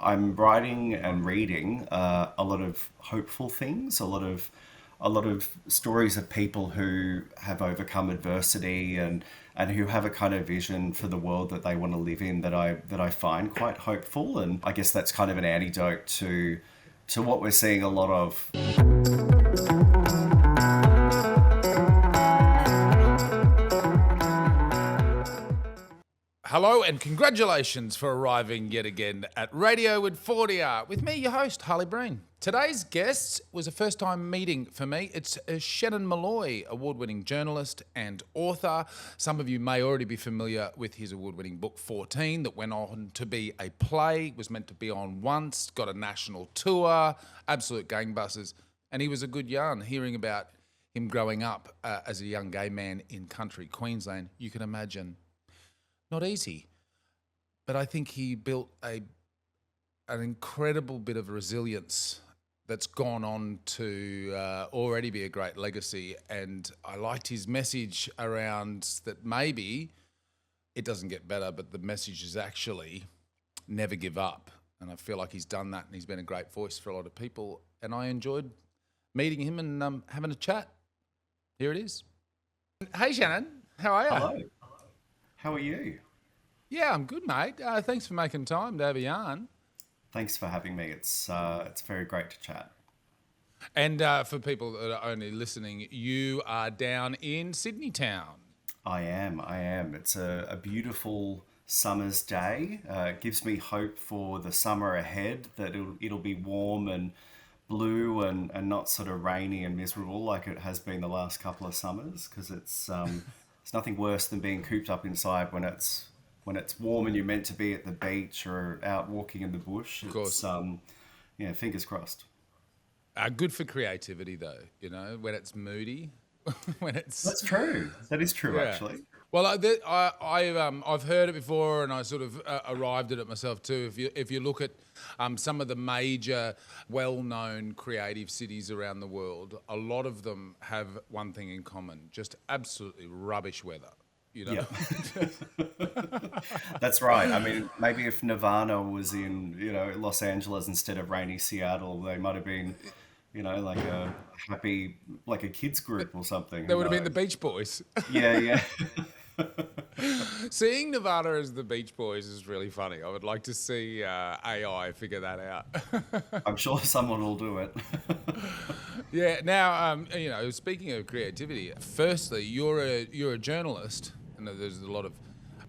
I'm writing and reading a lot of hopeful things, a lot of stories of people who have overcome adversity and who have a kind of vision for the world that they want to live in that I find quite hopeful. And I guess that's kind of an antidote to what we're seeing a lot of. Hello and congratulations for arriving yet again at Radio Woodfordia with me, your host, Harley Breen. Today's guest was a first-time meeting for me. It's Shannon Molloy, award-winning journalist and author. Some of you may already be familiar with his award-winning book 14 that went on to be a play, was meant to be on once, got a national tour, absolute gangbusters. And he was a good yarn hearing about him growing up as a young gay man in country Queensland. You can imagine. Not easy, but I think he built an incredible bit of resilience that's gone on to already be a great legacy. And I liked his message around that maybe it doesn't get better, but the message is actually never give up. And I feel like he's done that, and he's been a great voice for a lot of people. And I enjoyed meeting him and having a chat. Here it is. Hey, Shannon, how are you? Hello. How are you? Yeah, I'm good, mate. Thanks for making time to have a yarn. Thanks for having me. It's very great to chat. And for people that are only listening, you are down in Sydney town. I am. It's a beautiful summer's day. It gives me hope for the summer ahead, that it'll be warm and blue and not sort of rainy and miserable like it has been the last couple of summers, because it's nothing worse than being cooped up inside when it's warm and you're meant to be at the beach or out walking in the bush. Of course. It's, fingers crossed. Good for creativity, though, when it's moody, when it's... That's true. That is true, actually. Well, I've heard it before, and I sort of arrived at it myself too. If you look at some of the major, well-known creative cities around the world, a lot of them have one thing in common: just absolutely rubbish weather. Yeah. That's right. I mean, maybe if Nirvana was in, Los Angeles instead of rainy Seattle, they might have been, like a happy, like a kids group or something. They would have been the Beach Boys. Yeah. Seeing Nirvana as the Beach Boys is really funny. I would like to see AI figure that out. I'm sure someone will do it. Yeah. Now, speaking of creativity, firstly, you're a journalist. There's a lot of,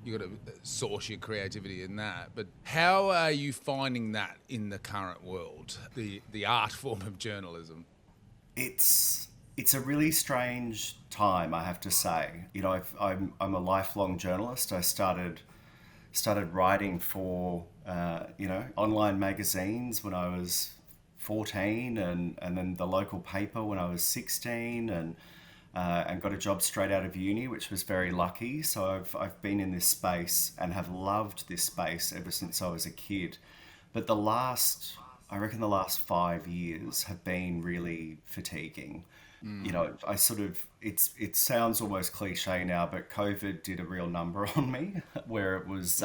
you got to source your creativity in that. But how are you finding that in the current world, the art form of journalism? It's a really strange time, I have to say. I'm a lifelong journalist. I started writing for online magazines when I was 14, and then the local paper when I was 16, and got a job straight out of uni, which was very lucky. So I've been in this space and have loved this space ever since I was a kid. But I reckon the last 5 years have been really fatiguing. It sounds almost cliche now, but COVID did a real number on me, where it was,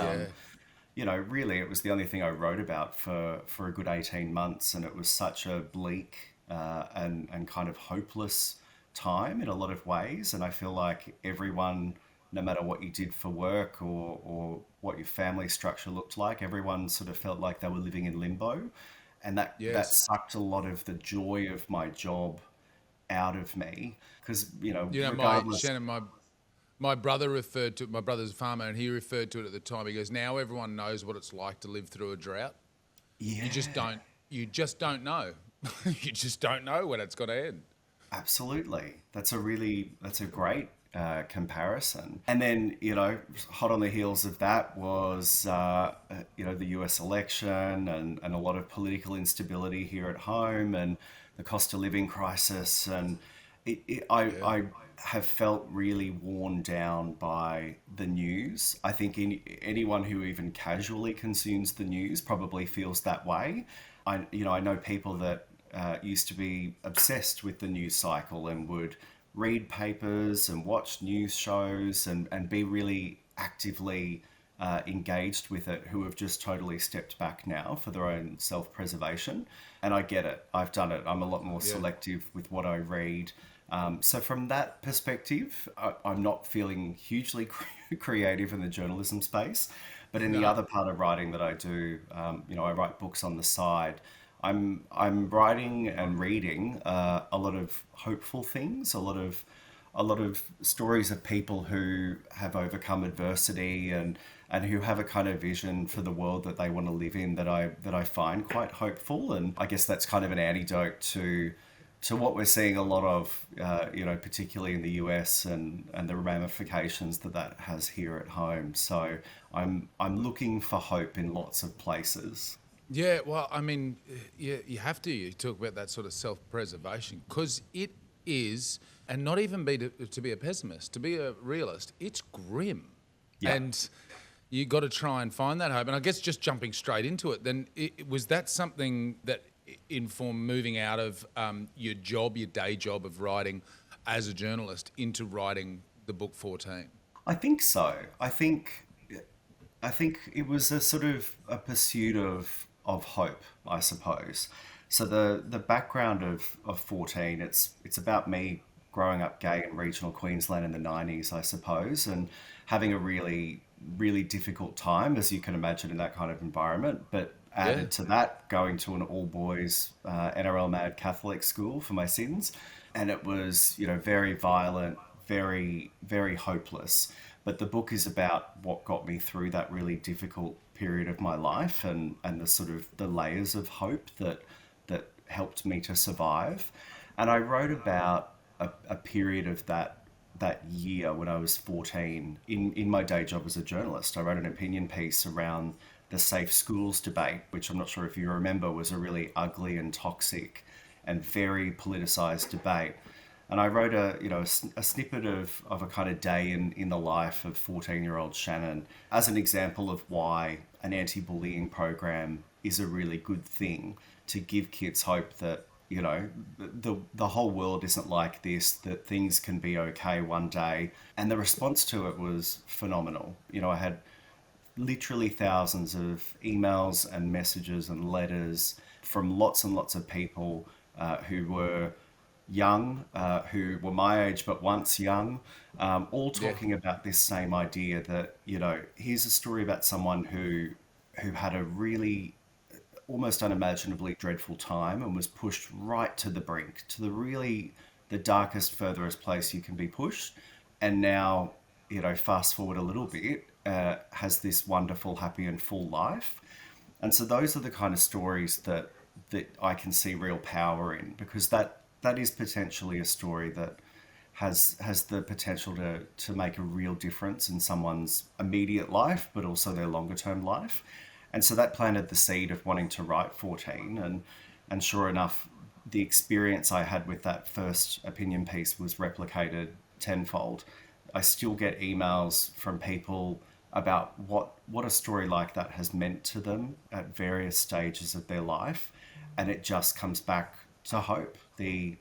really it was the only thing I wrote about for a good 18 months. And it was such a bleak and kind of hopeless time in a lot of ways. And I feel like everyone, no matter what you did for work or what your family structure looked like, everyone sort of felt like they were living in limbo. And that sucked a lot of the joy of my job out of me, because regardless... my brother referred to it, my brother's a farmer, and he referred to it at the time. He goes, now everyone knows what it's like to live through a drought. Yeah. You just don't know. You just don't know when it's going to end. Absolutely. That's a great comparison. And then, hot on the heels of that was, the US election and a lot of political instability here at home, and the cost of living crisis. And I have felt really worn down by the news. I think anyone who even casually consumes the news probably feels that way. I know people that used to be obsessed with the news cycle and would read papers and watch news shows and be really actively engaged with it who have just totally stepped back now for their own self-preservation. And I get it. I've done it. I'm a lot more selective with what I read. So from that perspective, I'm not feeling hugely creative in the journalism space. But in the other part of writing that I do, I write books on the side. I'm writing and reading a lot of hopeful things, a lot of stories of people who have overcome adversity and who have a kind of vision for the world that they want to live in that I find quite hopeful. And I guess that's kind of an antidote to what we're seeing a lot of, particularly in the US and the ramifications that has here at home. So I'm looking for hope in lots of places. Yeah, well, I mean, you have to. You talk about that sort of self-preservation because it is, and not even to be a pessimist, to be a realist, it's grim. Yeah. And you got to try and find that hope. And I guess just jumping straight into it, then was that something that informed moving out of your day job of writing as a journalist into writing the book 14? I think so. I think it was a sort of a pursuit of hope, I suppose. So the background of 14, it's about me growing up gay in regional Queensland in the 90s, I suppose, and having a really, really difficult time, as you can imagine, in that kind of environment. But added to that, going to an all-boys NRL-mad Catholic school for my sins. And it was, very violent, very, very hopeless. But the book is about what got me through that really difficult period of my life and the sort of the layers of hope that helped me to survive. And I wrote about a period of that year when I was 14 in my day job as a journalist. I wrote an opinion piece around the safe schools debate, which I'm not sure if you remember was a really ugly and toxic and very politicized debate. And I wrote a snippet of a kind of day in the life of 14-year-old Shannon as an example of why an anti-bullying program is a really good thing to give kids hope that, the whole world isn't like this, that things can be okay one day. And the response to it was phenomenal. I had literally thousands of emails and messages and letters from lots and lots of people who were young, who were my age but once young, all talking about this same idea that, here's a story about someone who had a really almost unimaginably dreadful time and was pushed right to the brink, to the darkest, furthest place you can be pushed. And now, fast forward a little bit, has this wonderful, happy and full life. And so those are the kind of stories that I can see real power in, because that is potentially a story that has the potential to make a real difference in someone's immediate life, but also their longer term life. And so that planted the seed of wanting to write 14. And sure enough, the experience I had with that first opinion piece was replicated tenfold. I still get emails from people about what a story like that has meant to them at various stages of their life. And it just comes back to hope, the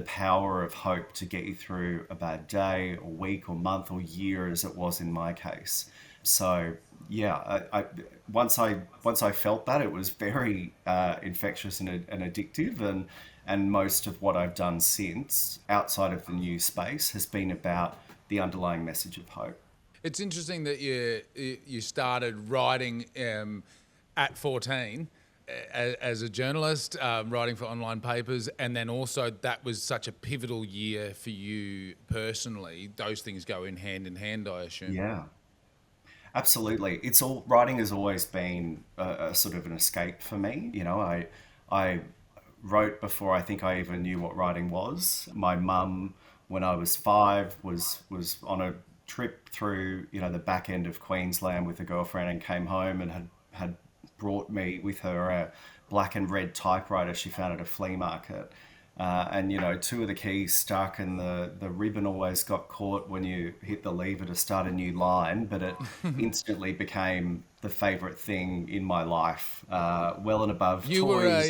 power of hope to get you through a bad day or week or month or year, as it was in my case. So yeah, I once I felt that, it was very infectious and addictive, and most of what I've done since outside of the news space has been about the underlying message of hope. It's interesting that you started writing at 14 as a journalist, writing for online papers, and then also that was such a pivotal year for you personally. Those things go in hand, I assume. Yeah, absolutely. Writing has always been a sort of an escape for me. I wrote before I think I even knew what writing was. My mum, when I was 5, was on a trip through the back end of Queensland with a girlfriend and came home and had brought me with her a black and red typewriter she found at a flea market. And 2 of the keys stuck, and the ribbon always got caught when you hit the lever to start a new line, but it instantly became the favourite thing in my life, well and above You toys.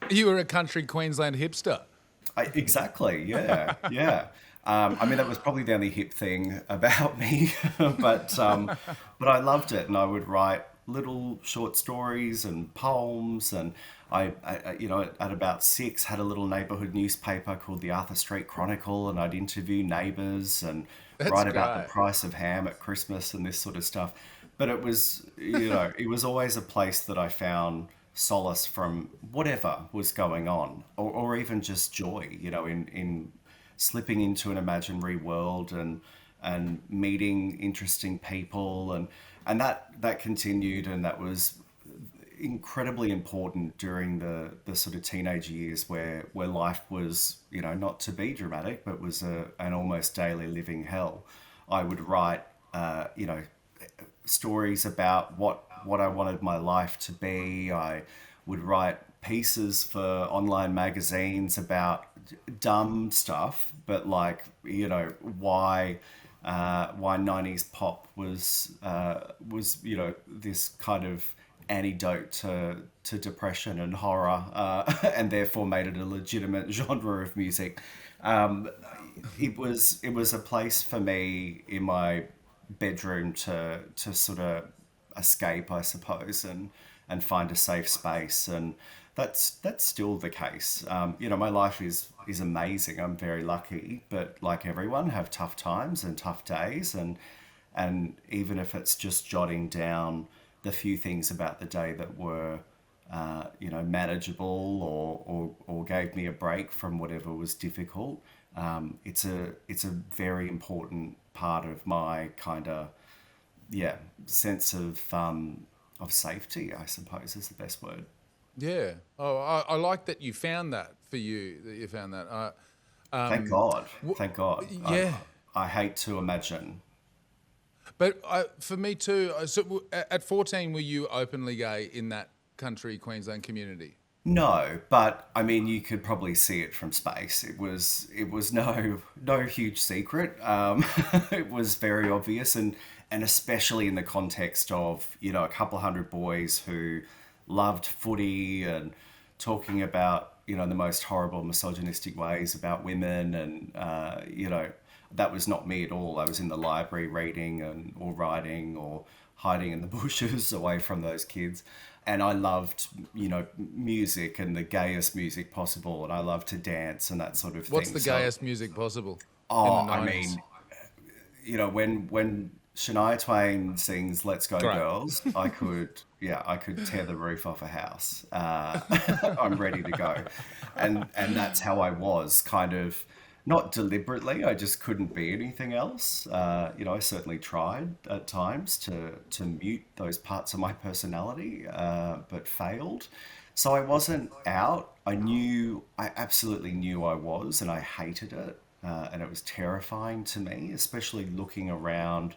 you were a country Queensland hipster. Exactly, yeah, yeah. I mean, that was probably the only hip thing about me, but I loved it, and I would write little short stories and poems, and at about 6, had a little neighbourhood newspaper called the Arthur Street Chronicle, and I'd interview neighbours and That's write about the great. price of ham at Christmas and this sort of stuff. But it was, it was always a place that I found solace from whatever was going on, or even just joy, in slipping into an imaginary world and meeting interesting people, and that continued, and that was incredibly important during the sort of teenage years where life was, not to be dramatic, but was an almost daily living hell. I would write, stories about what I wanted my life to be. I would write pieces for online magazines about dumb stuff, but like, why 90s pop was this kind of antidote to depression and horror, and therefore made it a legitimate genre of music. Um, it was a place for me in my bedroom to sort of escape, I suppose, and find a safe space, and that's still the case. My life is amazing. I'm very lucky, but like everyone, have tough times and tough days, and even if it's just jotting down the few things about the day that were manageable, or gave me a break from whatever was difficult. It's a very important part of my kind of, yeah, sense of safety, I suppose, is the best word. Yeah. Oh, I like that you found that for you. That you found that. Thank God. Thank God. Yeah. I hate to imagine. But for me too. At 14, were you openly gay in that country Queensland community? No, but I mean, you could probably see it from space. It was no huge secret. It was very obvious, and especially in the context of a couple hundred boys who loved footy and talking about the most horrible misogynistic ways about women, and that was not me at all. I was in the library reading or writing or hiding in the bushes away from those kids. And I loved, music, and the gayest music possible. And I loved to dance and that sort of What's thing. the So, gayest music possible in the oh, I 90s? mean, when Shania Twain sings "Let's Go Great. Girls," I could tear the roof off a house. I'm ready to go, and that's how I was, kind of, not deliberately. I just couldn't be anything else. I certainly tried at times to mute those parts of my personality, but failed. So I wasn't out. I absolutely knew I was, and I hated it. And it was terrifying to me, especially looking around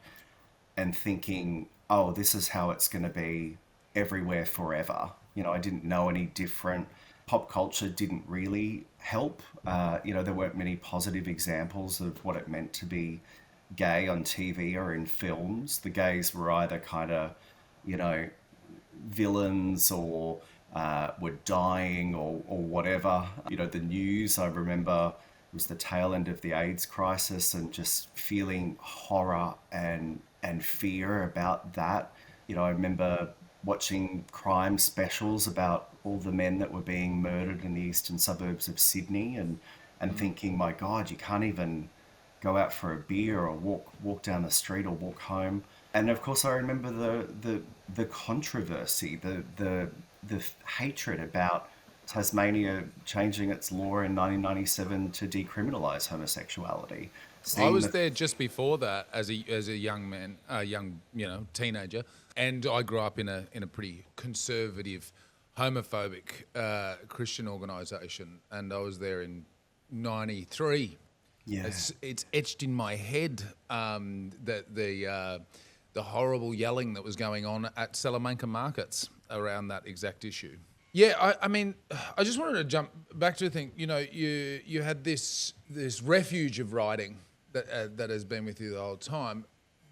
and thinking, oh, this is how it's going to be everywhere forever. I didn't know any different. Pop culture didn't really help. There weren't many positive examples of what it meant to be gay on TV or in films. The gays were either kind of, you know, villains, or were dying, or whatever. The news, I remember, was the tail end of the AIDS crisis, and just feeling horror and fear about that. I remember watching crime specials about all the men that were being murdered in the eastern suburbs of Sydney, and thinking, my God, you can't even go out for a beer or walk down the street or walk home. And of course, I remember the controversy, the hatred about Tasmania changing its law in 1997 to decriminalise homosexuality. I Seeing was the there just before that as a young man, a young teenager, and I grew up in a pretty conservative, homophobic Christian organisation, and I was there in '93. Yeah. It's etched in my head that the horrible yelling that was going on at Salamanca markets around that exact issue. Yeah, I mean, I just wanted to jump back to the thing. You had this refuge of writing that has been with you the whole time.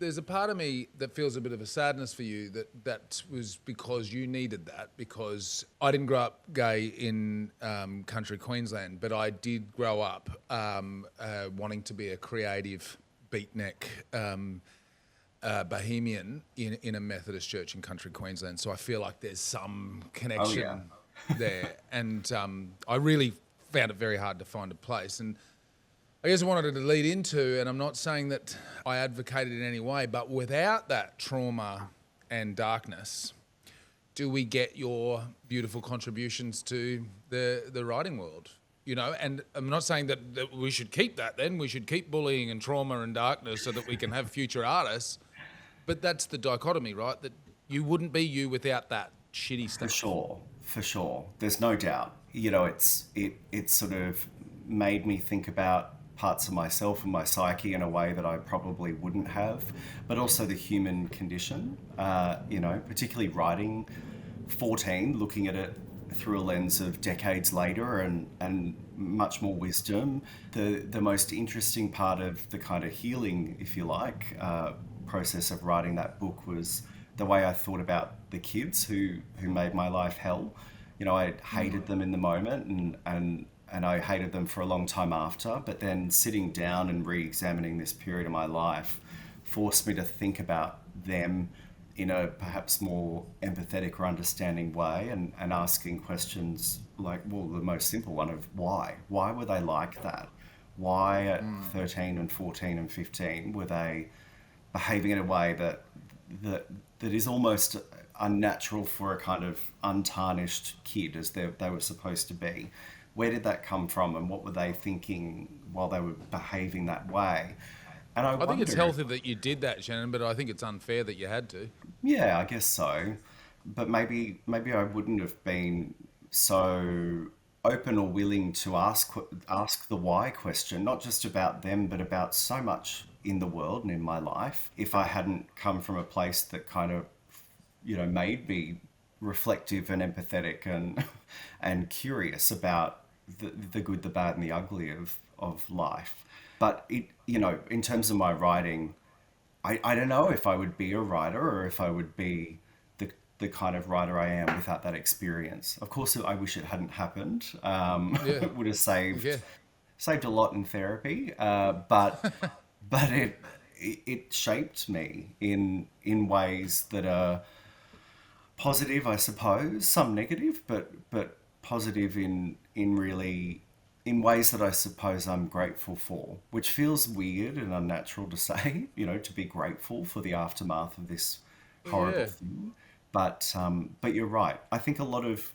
there's a part of me that feels a bit of a sadness for you that was because you needed that, because I didn't grow up gay in country Queensland, but I did grow up wanting to be a creative beatnik bohemian in a Methodist church in country Queensland. So I feel like there's some connection there. And I really found it very hard to find a place. And I guess I wanted to lead into, and I'm not saying that I advocated in any way, but without that trauma and darkness, do we get your beautiful contributions to the writing world? You know, and I'm not saying that we should keep that then. We should keep bullying and trauma and darkness so that we can have future artists. But that's the dichotomy, right? That you wouldn't be you without that shitty stuff. For sure. There's no doubt. You know, it sort of made me think about parts of myself and my psyche in a way that I probably wouldn't have, but also the human condition, you know, particularly writing 14, looking at it through a lens of decades later and much more wisdom. The most interesting part of the kind of healing, if you like, process of writing that book was the way I thought about the kids who made my life hell. You know, I hated them in the moment and I hated them for a long time after, but then sitting down and re-examining this period of my life forced me to think about them in a perhaps more empathetic or understanding way and asking questions like, well, the most simple one of why? Why were they like that? Why at 13 and 14 and 15 were they behaving in a way that is almost unnatural for a kind of untarnished kid as they were supposed to be? Where did that come from and what were they thinking while they were behaving that way? And I think it's healthy that you did that, Shannon, but I think it's unfair that you had to. Yeah, I guess so. But maybe I wouldn't have been so open or willing to ask the why question, not just about them, but about so much in the world and in my life, if I hadn't come from a place that kind of, you know, made me reflective and empathetic and curious about the good, the bad, and the ugly of life. But it, you know, in terms of my writing, I don't know if I would be a writer or if I would be the kind of writer I am without that experience. Of course, I wish it hadn't happened. It would have saved a lot in therapy. But it shaped me in ways that are positive, I suppose, some negative, but positive in ways that I suppose I'm grateful for, which feels weird and unnatural to say, you know, to be grateful for the aftermath of this horrible thing. But you're right. I think a lot of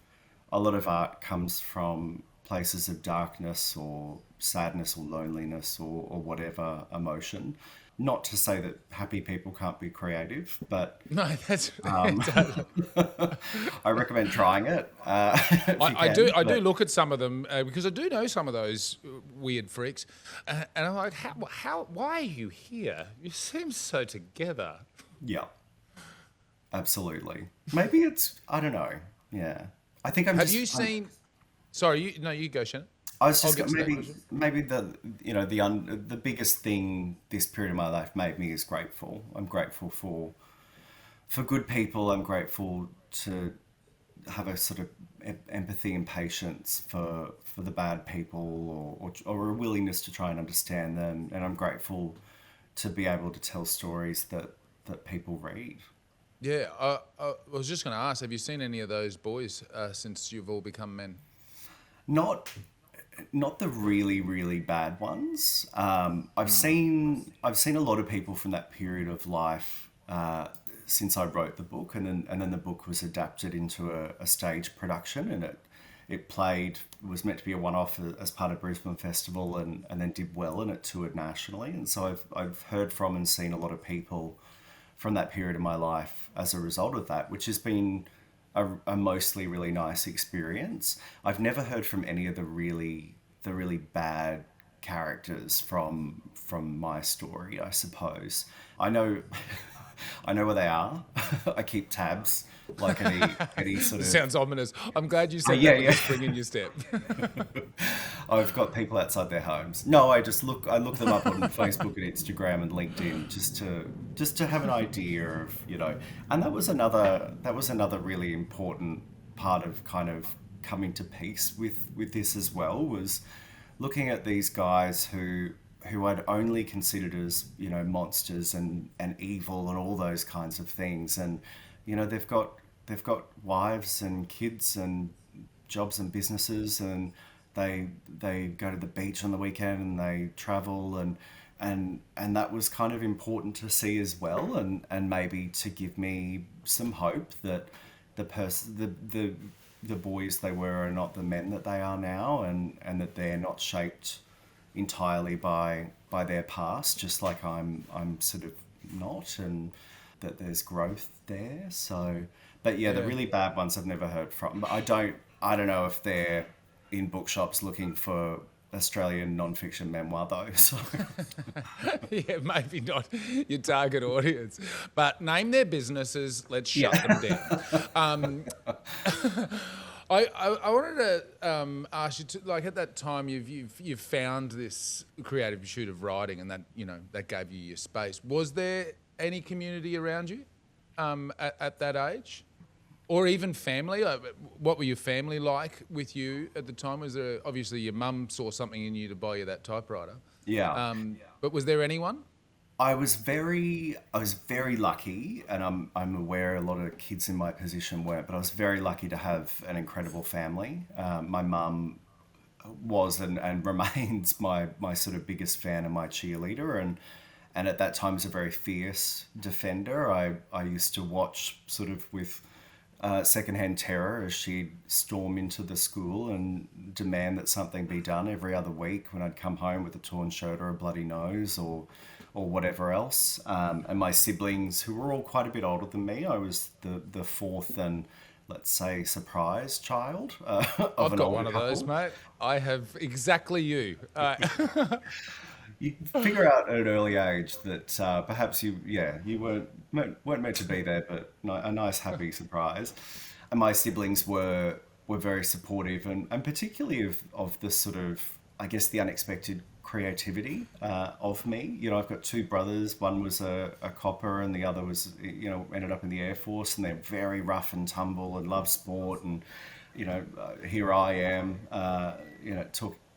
art comes from places of darkness or sadness or loneliness or whatever emotion. Not to say that happy people can't be creative, but no, that's I recommend trying it. I do look at some of them because I do know some of those weird freaks, and I'm like, how? Why are you here? You seem so together. Yeah, absolutely. Maybe it's, I don't know. Yeah, I think Have you seen? Sorry, you go, Shannon. I was just maybe the biggest thing this period of my life made me is grateful. I'm grateful for good people. I'm grateful to have a sort of empathy and patience for the bad people or a willingness to try and understand them. And I'm grateful to be able to tell stories that people read. Yeah, I was just going to ask, have you seen any of those boys since you've all become men? Not the really, really bad ones. I've seen a lot of people from that period of life since I wrote the book, and then the book was adapted into a stage production, and it was meant to be a one-off as part of Brisbane Festival, and then did well, and it toured nationally. And so I've heard from and seen a lot of people from that period of my life as a result of that, which has been a mostly really nice experience. I've never heard from any of the really bad characters from my story, I suppose. I know I know where they are. I keep tabs, like any sort of. Sounds ominous. I'm glad you said Yeah, that with yeah. the spring in your step. I've got people outside their homes. No, I look them up on Facebook and Instagram and LinkedIn just to have an idea of, and that was another really important part of kind of coming to peace with this as well, was looking at these guys who I'd only considered as, monsters and evil and all those kinds of things. And, they've got wives and kids and jobs and businesses, and they go to the beach on the weekend and they travel, and that was kind of important to see as well, and maybe to give me some hope that the boys they were are not the men that they are now, and that they're not shaped entirely by their past, just like I'm sort of not, and that there's growth there. So, but yeah, the really bad ones I've never heard from. But I don't know if they're in bookshops looking for Australian non-fiction memoir though. So Yeah, maybe not your target audience, but name their businesses. Let's shut them down. I wanted to ask you to, like, at that time you've found this creative pursuit of writing, and that that gave you your space. Was there any community around you at that age, or even family? What were your family like with you at the time? Was there, obviously your mum saw something in you to buy you that typewriter? yeah. But was there anyone? I was very lucky, and I'm aware a lot of kids in my position weren't, but I was very lucky to have an incredible family. My mum was and remains my sort of biggest fan and my cheerleader, and at that time was a very fierce defender. I used to watch sort of with secondhand terror as she'd storm into the school and demand that something be done every other week when I'd come home with a torn shirt or a bloody nose or whatever else. And my siblings, who were all quite a bit older than me, I was the fourth and, let's say, surprise child of I've an got older one of those, couple. mate. I have exactly you. You figure out at an early age that perhaps you weren't meant to be there, but a nice happy surprise. And my siblings were very supportive, and particularly of the sort of, I guess, the unexpected creativity of me. I've got two brothers. One was a copper, and the other was ended up in the Air Force, and they're very rough and tumble and love sport. And here I am,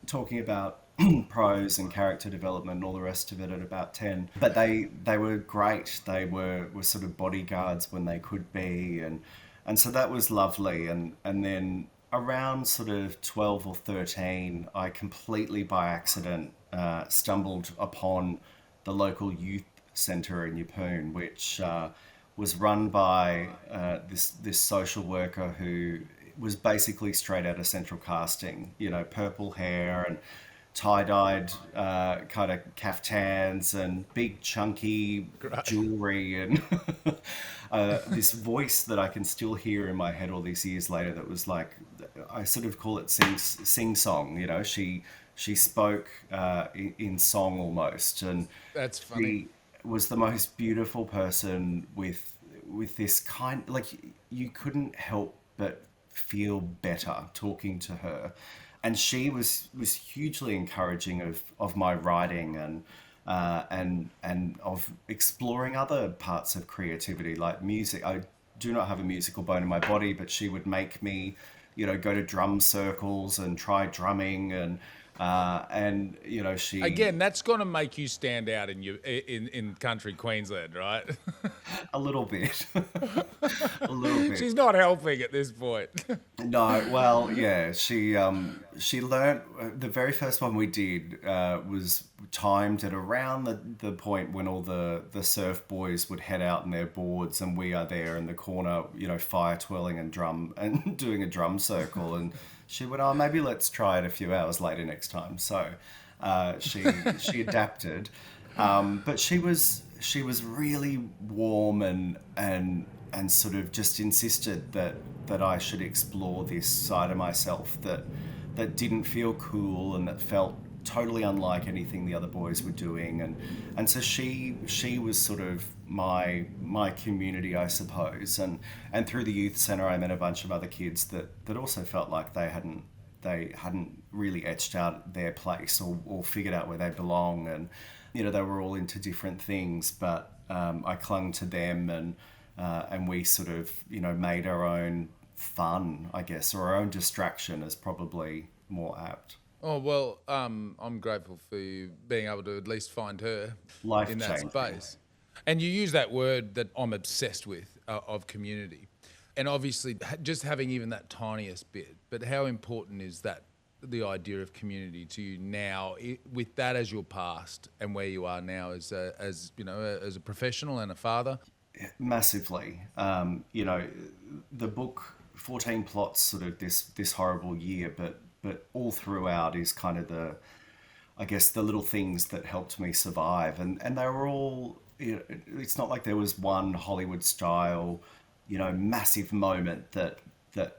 talking about prose and character development and all the rest of it at about 10. But they were great. They were sort of bodyguards when they could be, and so that was lovely. And then around sort of 12 or 13, I completely by accident stumbled upon the local youth centre in Yeppoon, which was run by this social worker who was basically straight out of Central Casting, purple hair and tie-dyed kind of caftans and big chunky jewelry, and this voice that I can still hear in my head all these years later, that was like, I sort of call it sing song. She spoke in song almost, and That's funny. she was the most beautiful person with this kind, like, you couldn't help but feel better talking to her. And she was hugely encouraging of my writing, and of exploring other parts of creativity like music. I do not have a musical bone in my body, but she would make me, go to drum circles and try drumming, and she Again, that's going to make you stand out in country Queensland, right? a little bit, a little bit. She's not helping at this point. No, well, yeah, she learnt, the very first one we did was timed at around the point when all the surf boys would head out in their boards, and we are there in the corner, fire twirling and doing a drum circle, and she went, oh, maybe let's try it a few hours later next time. So she adapted, but she was really warm and sort of just insisted that I should explore this side of myself that didn't feel cool and that felt totally unlike anything the other boys were doing, and so she was sort of my community, I suppose, and through the youth centre I met a bunch of other kids that also felt like they hadn't really etched out their place or figured out where they belong, and they were all into different things, but I clung to them, and we sort of made our own fun, I guess, or our own distraction is probably more apt. Oh, well, I'm grateful for you being able to at least find her Life in that changing. space. And you use that word that I'm obsessed with, of community. And obviously, just having even that tiniest bit, but how important is that, the idea of community to you now, with that as your past and where you are now as a professional and a father? Massively. The book 14 plots sort of this horrible year, but all throughout is kind of I guess the little things that helped me survive, and they were all. It's not like there was one Hollywood style, massive moment that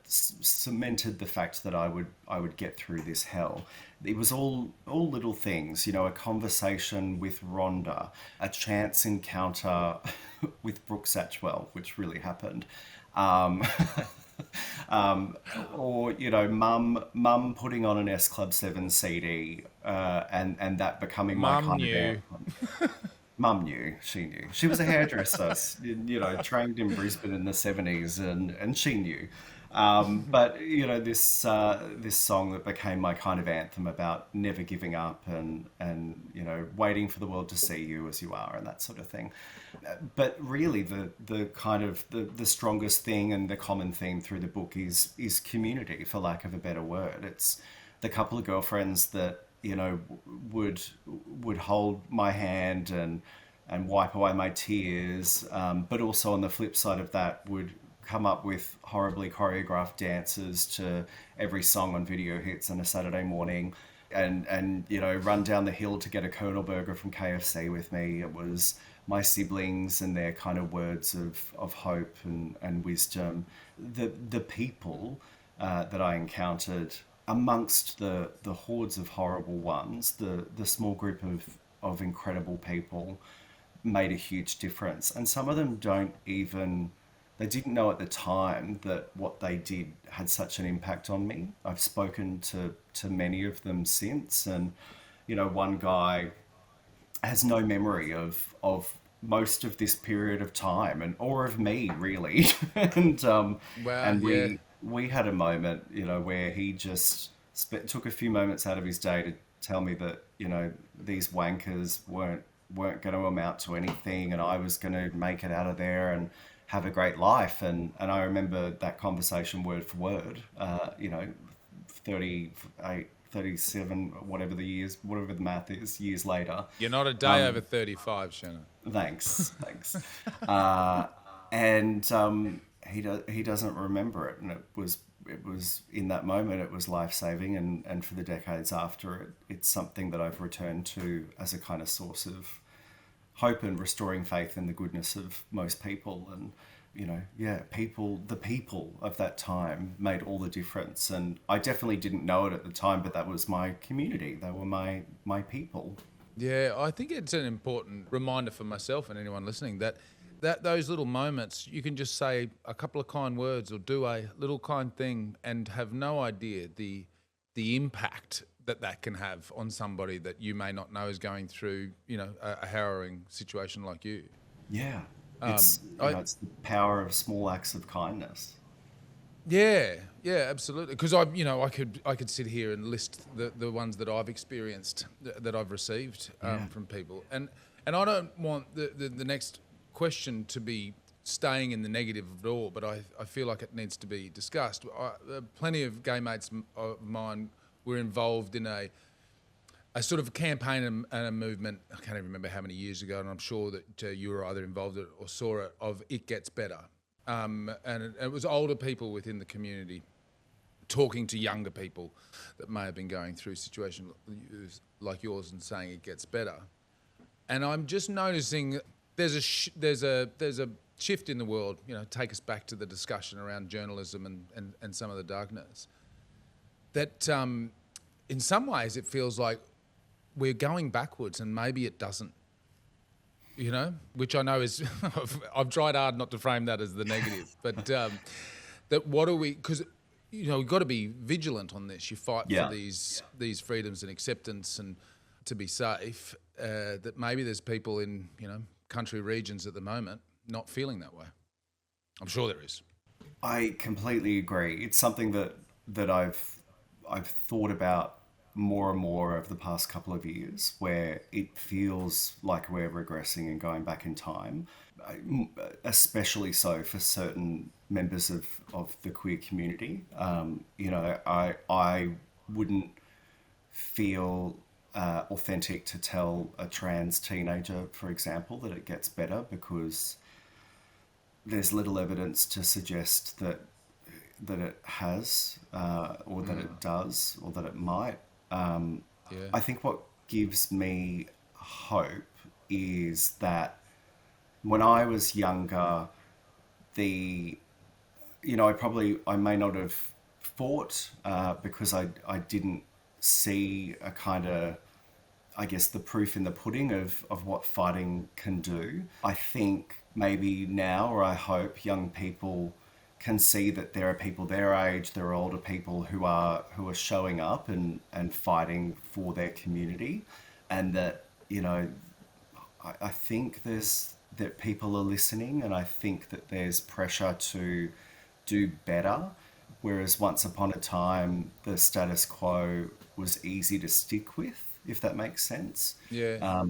cemented the fact that I would get through this hell. It was all little things, a conversation with Rhonda, a chance encounter with Brooke Satchwell, which really happened. Um, or mum putting on an S Club 7 CD, and that becoming my Mum kind of knew. anthem. Mum knew, she knew. She was a hairdresser, trained in Brisbane in the 70s, and she knew. But this song that became my kind of anthem about never giving up, and waiting for the world to see you as you are, and that sort of thing. But really, the kind of the strongest thing and the common theme through the book is community, for lack of a better word. It's the couple of girlfriends that would hold my hand and wipe away my tears, but also on the flip side of that would come up with horribly choreographed dances to every song on Video Hits on a Saturday morning, and run down the hill to get a Colonel burger from KFC with me. It was my siblings and their kind of words of hope and wisdom. The people that I encountered amongst the hordes of horrible ones, the small group of incredible people made a huge difference. And some of them they didn't know at the time that what they did had such an impact on me. I've spoken to many of them since, and one guy has no memory of most of this period of time, or of me really. and Wow, and yeah. we had a moment, where he just took a few moments out of his day to tell me that these wankers weren't going to amount to anything, and I was going to make it out of there and have a great life. And I remember that conversation word for word. 38, 37, whatever the math is, years later. You're not a day over 35, Shannon. Thanks. And he doesn't remember it, and it was in that moment it was life saving, and for the decades after it, it's something that I've returned to as a kind of source of hope and restoring faith in the goodness of most people. And the people of that time made all the difference, and I definitely didn't know it at the time, but that was my community. They were my people. Yeah, I think it's an important reminder for myself and anyone listening that those little moments, you can just say a couple of kind words or do a little kind thing and have no idea the impact that can have on somebody that you may not know is going through, a harrowing situation like you. Yeah, it's the power of small acts of kindness. Yeah, absolutely. Because I could sit here and list the ones that I've experienced, that I've received from people, and I don't want the next question to be staying in the negative at all, but I feel like it needs to be discussed. Plenty of gay mates of mine were involved in a sort of campaign and a movement. I can't even remember how many years ago, and I'm sure that you were either involved in it or saw it, of It Gets Better. And it was older people within the community talking to younger people that may have been going through situations like yours and saying it gets better. And I'm just noticing there's a shift in the world. Take us back to the discussion around journalism and some of the darkness. That in some ways it feels like we're going backwards, and maybe it doesn't. You know, which I know is I've tried hard not to frame that as the negative, but that what are we? Because we've got to be vigilant on this. You fight for Yeah. these freedoms and acceptance, and to be safe. That maybe there's people in country regions at the moment not feeling that way. I'm sure there is. I completely agree. It's something that I've thought about more and more over the past couple of years, where it feels like we're regressing and going back in time, especially so for certain members of the queer community. I wouldn't feel authentic to tell a trans teenager, for example, that it gets better, because there's little evidence to suggest that it has, or that it does, or that it might. I think what gives me hope is that when I was younger, I may not have fought because I didn't see a kind of, I guess, the proof in the pudding of what fighting can do. I think maybe now, or I hope, young people can see that there are people their age, there are older people who are showing up and fighting for their community, and that I think that people are listening, and I think that there's pressure to do better, whereas once upon a time the status quo was easy to stick with, if that makes sense. Yeah.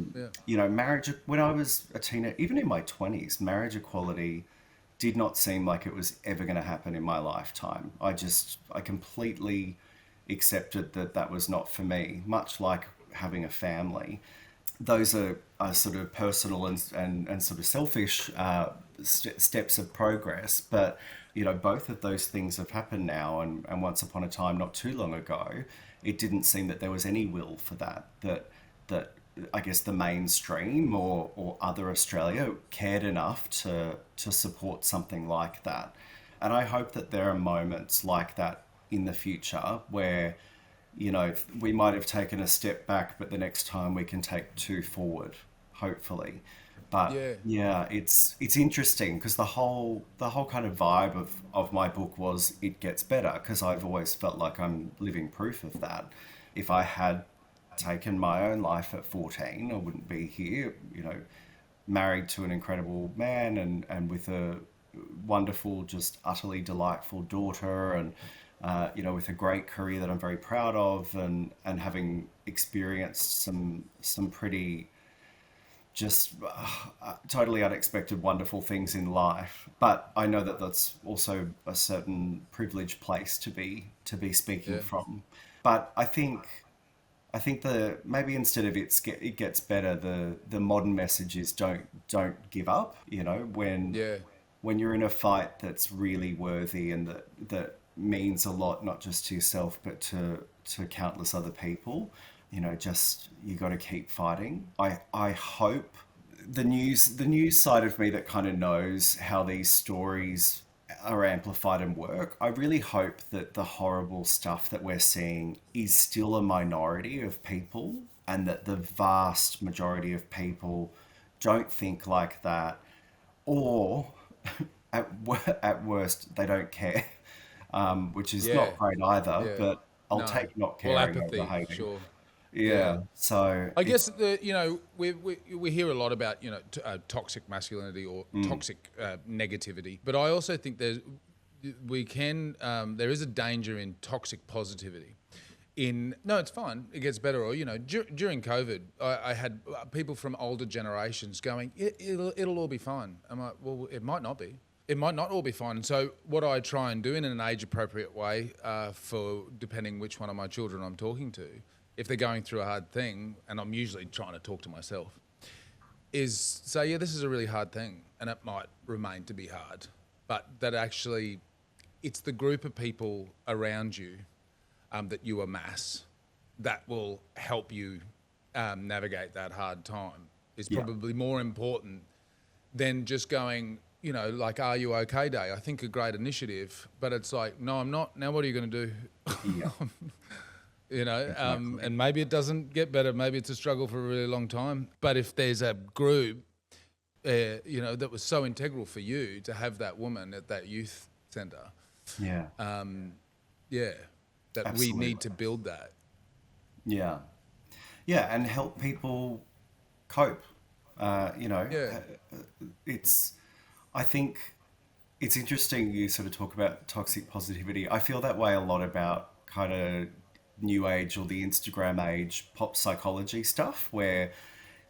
Marriage, when I was a teenager, even in my 20s, marriage equality did not seem like it was ever going to happen in my lifetime. I completely accepted that was not for me, much like having a family. Those are sort of personal and sort of selfish steps of progress, but both of those things have happened now, and once upon a time, not too long ago, it didn't seem that there was any will for that I guess the mainstream or other Australia cared enough to support something like that. And I hope that there are moments like that in the future where, we might have taken a step back, but the next time we can take two forward, hopefully. But it's interesting, because the whole kind of vibe of my book was it gets better, because I've always felt like I'm living proof of that. If I had taken my own life at 14, I wouldn't be here, married to an incredible man and with a wonderful, just utterly delightful daughter, and with a great career that I'm very proud of, and having experienced some pretty just totally unexpected, wonderful things in life. But I know that that's also a certain privileged place to be speaking from. But I think maybe instead of it gets better, the modern message is don't give up. When you're in a fight that's really worthy, and that means a lot, not just to yourself but to countless other people, you got to keep fighting. I hope the news side of me that kind of knows how these stories are amplified and work, I really hope that the horrible stuff that we're seeing is still a minority of people, and that the vast majority of people don't think like that, or at worst they don't care, which is not great either. But I'll take not caring over hating. Sure. Yeah. So I guess we hear a lot about toxic masculinity or toxic negativity, but I also think there is a danger in toxic positivity. No, it's fine, it gets better. Or during COVID, I had people from older generations going, it'll all be fine. I'm like, well, it might not be. It might not all be fine. And so what I try and do in an age-appropriate way, for depending which one of my children I'm talking to, if they're going through a hard thing, and I'm usually trying to talk to myself, is say, this is a really hard thing, and it might remain to be hard, but that actually it's the group of people around you that you amass that will help you navigate that hard time is probably more important than just going, like, Are You OK Day? I think a great initiative, but it's like, no, I'm not. Now what are you going to do? Exactly. and maybe it doesn't get better. Maybe it's a struggle for a really long time. But if there's a group, that was so integral for you to have that woman at that youth centre, Yeah, that we absolutely. need to build that. Yeah. Yeah, and help people cope. You know, Yeah, it's, I think it's interesting you sort of talk about toxic positivity. I feel that way a lot about kind of new age or the Instagram age pop psychology stuff where,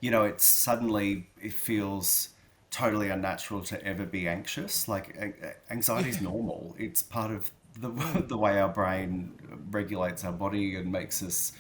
it's suddenly, it feels totally unnatural to ever be anxious. Like anxiety is normal. It's part of the, the way our brain regulates our body and makes us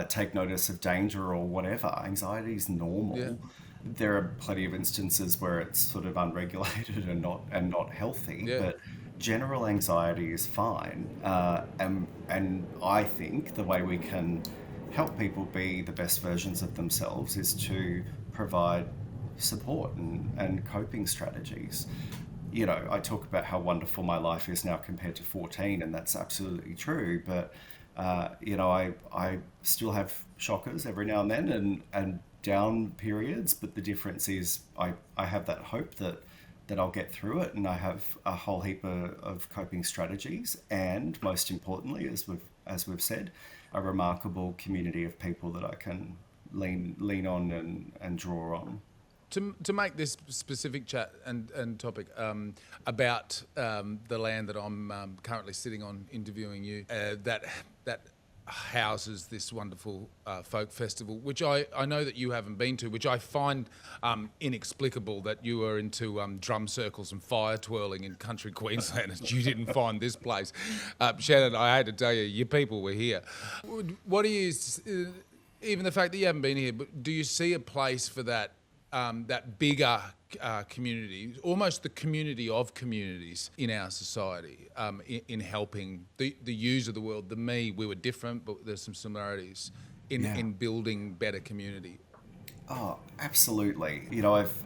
take notice of danger or whatever. Anxiety is yeah, normal. There are plenty of instances where it's sort of unregulated and not healthy, yeah. but general anxiety is fine. And I think the way we can help people be the best versions of themselves is to provide support and coping strategies. I talk about how wonderful my life is now compared to 14, and that's absolutely true. But I still have shockers every now and then, and down periods. But the difference is I have that hope that I'll get through it, and I have a whole heap of coping strategies, and most importantly, as we've said, a remarkable community of people that I can lean on and draw on. To make this specific chat and topic about the land that I'm currently sitting on interviewing you, that houses this wonderful folk festival, which I know that you haven't been to, which I find inexplicable that you were into drum circles and fire twirling in country Queensland and you didn't find this place. Shannon, I hate to tell you, your people were here. What do you, even the fact that you haven't been here, but do you see a place for that bigger community, almost the community of communities in our society, in helping the yous of the world, the me? We were different, but there's some similarities Yeah. in building better community. Oh, absolutely.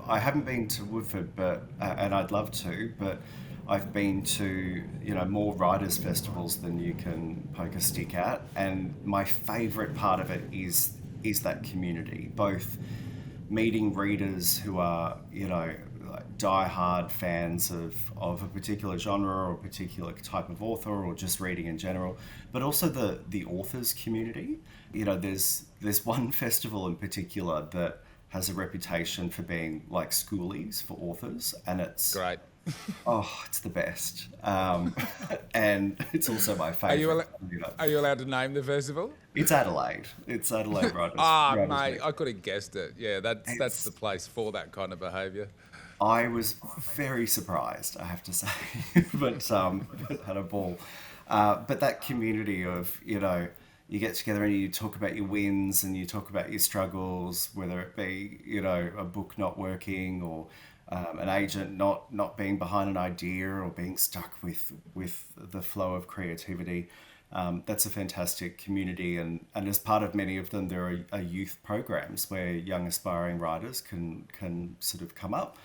I haven't been to Woodford, but and I'd love to, but I've been to more writers' festivals than you can poke a stick at, and my favourite part of it is that community, both meeting readers who are like die-hard fans of a particular genre or a particular type of author or just reading in general, but also the authors community. There's one festival in particular that has a reputation for being like schoolies for authors, and Great. it's the best. And it's also my Are you favorite. are you allowed to name the festival? It's Adelaide. It's Adelaide Writers Mate, Week. I could have guessed it. Yeah, that's the It's place for that kind of behaviour. I was very surprised, I have to say, but had a ball. But that community of, you get together and you talk about your wins and you talk about your struggles, whether it be, a book not working or an agent not being behind an idea or being stuck with the flow of creativity. That's a fantastic community, and as part of many of them, there are youth programs where young aspiring writers can sort of come up.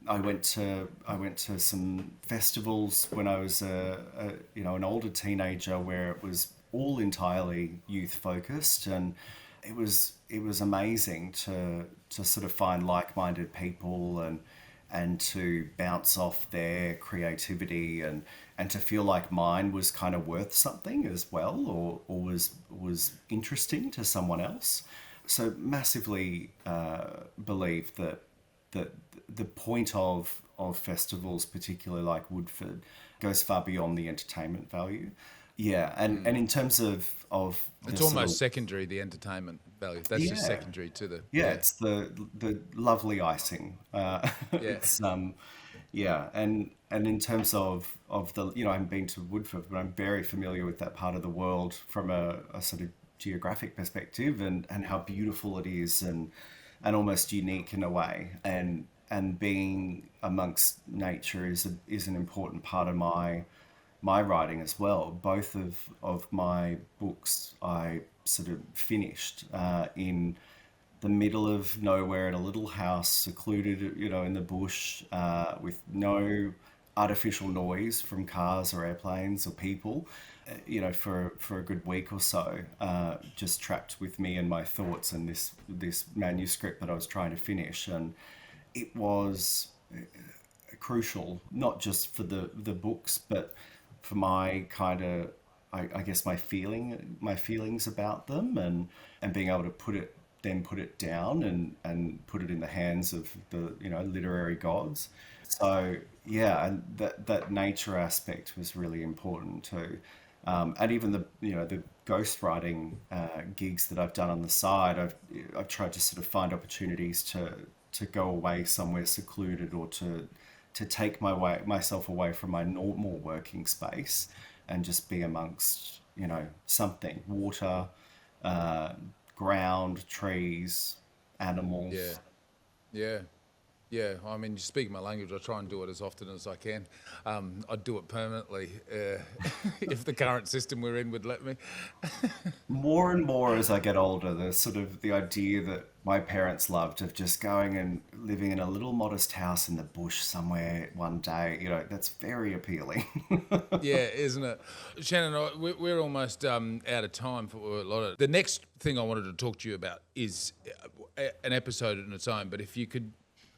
I went to some festivals when I was an older teenager where it was all entirely youth focused, and it was amazing to sort of find like-minded people and to bounce off their creativity and to feel like mine was kind of worth something as well, or was interesting to someone else. So massively believe that the point of festivals, particularly like Woodford, goes far beyond the entertainment value. Yeah, and in terms of the It's sort of, almost secondary, the entertainment value. That's just yeah, secondary to the, yeah, it's the lovely icing. yeah. It's yeah, and in terms of the, I haven't been to Woodford, but I'm very familiar with that part of the world from a sort of geographic perspective, and how beautiful it is, and almost unique in a way, and being amongst nature is an important part of my writing as well. Both of my books I sort of finished in the middle of nowhere in a little house, secluded, in the bush, with no artificial noise from cars or airplanes or people. for a good week or so, just trapped with me and my thoughts and this manuscript that I was trying to finish, and it was crucial, not just for the books, but for my kind of, I guess my feelings about them, and being able to put it down and put it in the hands of the literary gods. So yeah, and that nature aspect was really important too. And even the ghostwriting gigs that I've done on the side, I've tried to sort of find opportunities to go away somewhere secluded, or to take myself away from my normal working space and just be amongst something, water, ground, trees, animals. Yeah. Yeah. Yeah, I mean, you speak my language. I try and do it as often as I can. I'd do it permanently if the current system we're in would let me. More and more as I get older, there's sort of the idea that my parents loved of just going and living in a little modest house in the bush somewhere one day. That's very appealing. Yeah, isn't it? Shannon, we're almost out of time for a lot of... The next thing I wanted to talk to you about is an episode in its own, but if you could,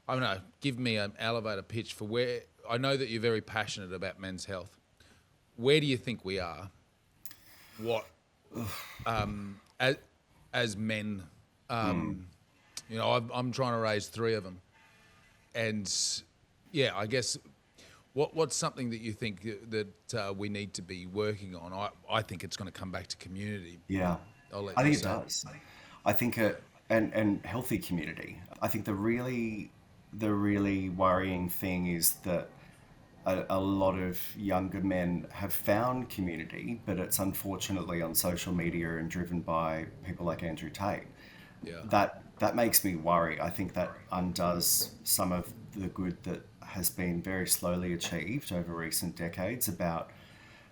I don't know, give me an elevator pitch for where... I know that you're very passionate about men's health. Where do you think we are? What, as men, I'm trying to raise 3 of them. And yeah, I guess, what's something that you think that we need to be working on? I think it's going to come back to community. Yeah, I think it does. I think and healthy community. I think the really worrying thing is that a lot of younger men have found community, but it's unfortunately on social media and driven by people like Andrew Tate. Yeah. That makes me worry. I think that undoes some of the good that has been very slowly achieved over recent decades about,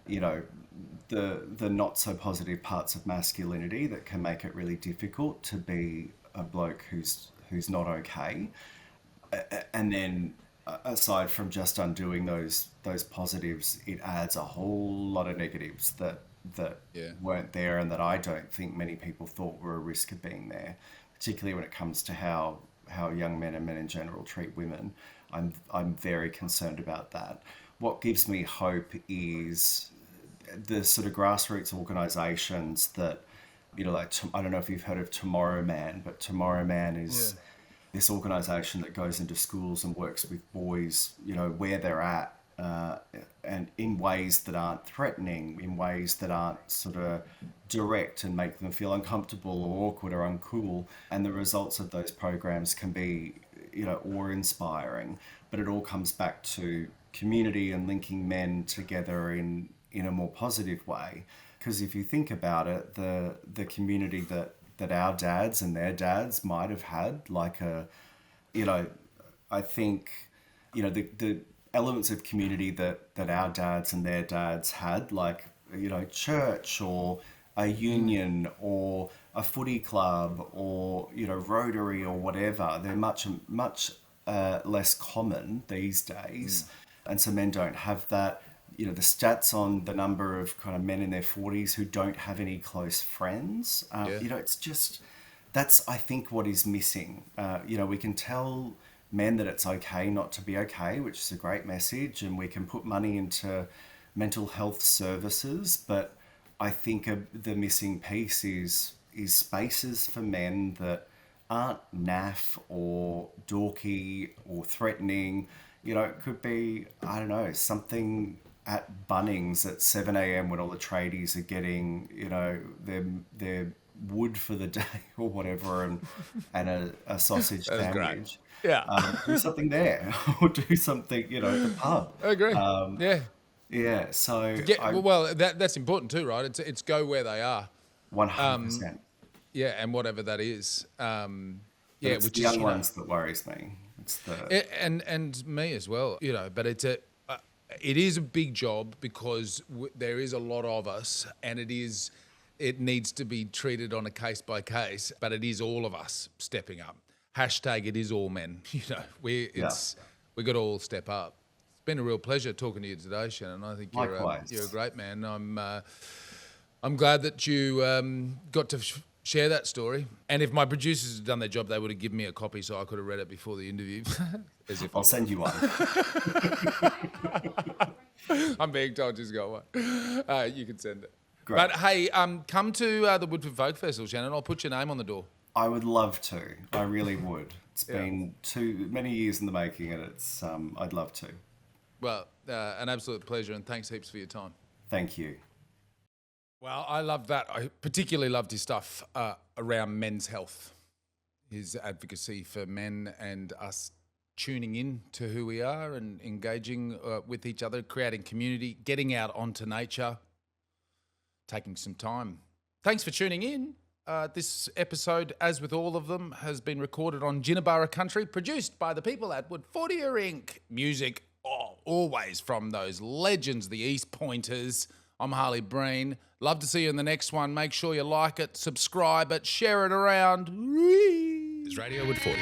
the not so positive parts of masculinity that can make it really difficult to be a bloke who's not okay. And then aside from just undoing those positives, it adds a whole lot of negatives that weren't there, and that I don't think many people thought were a risk of being there, particularly when it comes to how young men and men in general treat women. I'm very concerned about that. What gives me hope is the sort of grassroots organisations that, like, I don't know if you've heard of Tomorrow Man, but Tomorrow Man is this organisation that goes into schools and works with boys, where they're at, and in ways that aren't threatening, in ways that aren't sort of direct and make them feel uncomfortable or awkward or uncool. And the results of those programs can be, awe-inspiring, but it all comes back to community and linking men together in a more positive way. Because if you think about it, the community that our dads and their dads might have had, like I think, the elements of community that our dads and their dads had, like, church or a union or a footy club or, Rotary or whatever, they're much less common these days. And so men don't have that. The stats on the number of kind of men in their 40s who don't have any close friends, it's just, that's, I think, what is missing. We can tell men that it's okay not to be okay, which is a great message, and we can put money into mental health services, but I think the missing piece is spaces for men that aren't naff or dorky or threatening. It could be, I don't know, something at Bunnings at 7 a.m. when all the tradies are getting, their wood for the day or whatever, and a sausage sandwich. Great. Yeah. Do something there, or do something, at the pub. I agree. Yeah. Yeah. So that's important too, right? It's go where they are. 100%. Yeah, and whatever that is. It's which the is young ones that worries me. It's and me as well. But it is a big job because there is a lot of us, and it needs to be treated on a case by case. But it is all of us stepping up. # it is all men. We got to all step up. been a real pleasure talking to you today, Shannon. I think Likewise. you're a great man. I'm glad that you got to share that story. And if my producers had done their job, they would have given me a copy so I could have read it before the interview. As if I'll send you one. I'm being told just got one. You can send it. Great. But hey, come to the Woodford Folk Festival, Shannon. I'll put your name on the door. I would love to. I really would. It's been too many years in the making, and it's I'd love to. Well, an absolute pleasure, and thanks heaps for your time. Thank you. Well, I love that. I particularly loved his stuff around men's health, his advocacy for men and us tuning in to who we are and engaging with each other, creating community, getting out onto nature, taking some time. Thanks for tuning in. This episode, as with all of them, has been recorded on Jinnabara country, produced by the people at Woodfordia Inc. Music, always from those legends, the East Pointers. I'm Harley Breen. Love to see you in the next one. Make sure you like it, subscribe it, share it around. It's Radio Woodfordia.